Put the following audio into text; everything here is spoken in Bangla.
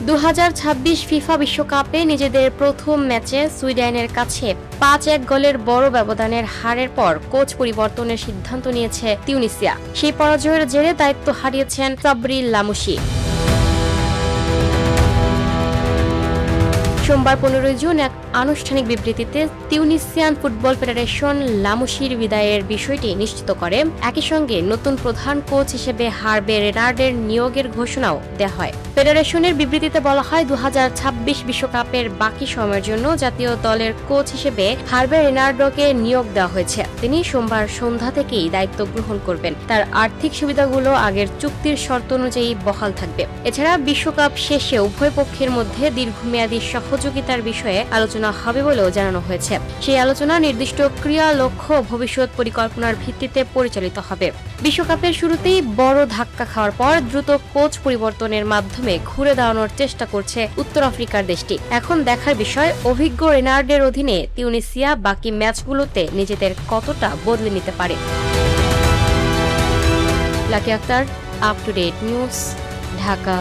2026 ফিফা বিশ্বকাপে নিজেদের প্রথম ম্যাচে সুইডেনের কাছে 5-1 গোলের বড় ব্যবধানের হারের পর কোচ পরিবর্তনের সিদ্ধান্ত নিয়েছে তিউনিসিয়া। সেই পরাজয়ের জেরে দায়িত্ব হারিয়েছেন সাবরি লামুশি। সোমবার 15 জুন এক আনুষ্ঠানিক বিবৃতিতে তিউনিসিয়ান ফুটবল ফেডারেশন লামুশির বিদায়ের বিষয়টি নিশ্চিত করে। একই সঙ্গে নতুন প্রধান কোচ হিসেবে হার্বে রেনার্ডের নিয়োগের ঘোষণাও দেওয়া হয়। ফেডারেশনের বিবৃতিতে বলা হয়, 2026 বিশ্বকাপের বাকি সময়ের জন্য জাতীয় দলের কোচ হিসেবে হার্বে রেনার্ডোকে নিয়োগ দেওয়া হয়েছে। তিনি সোমবার সন্ধ্যা থেকেই দায়িত্ব গ্রহণ করবেন। তার আর্থিক সুবিধাগুলো আগের চুক্তির শর্ত অনুযায়ী বহাল থাকবে। এছাড়া বিশ্বকাপ শেষে উভয় পক্ষের মধ্যে দীর্ঘমেয়াদী সহযোগিতার বিষয়ে আলোচনা হবে বলেও জানানো হয়েছে। সেই আলোচনা নির্দিষ্ট ক্রিয়া লক্ষ্য ভবিষ্যৎ পরিকল্পনার ভিত্তিতে পরিচালিত হবে। বিশ্বকাপের শুরুতেই বড় ধাক্কা খাওয়ার পর দ্রুত কোচ পরিবর্তনের মাধ্যমে ঘুরে দাঁড়ানোর চেষ্টা করছে উত্তর আফ্রিকার দেশটি। এখন দেখার বিষয়, অভিজ্ঞ রেনার্ডের অধীনে তিউনিসিয়া বাকি ম্যাচগুলোতে নিজেদের কতটা বদলে নিতে পারে। Lucky Akter, up to date news, Dhaka.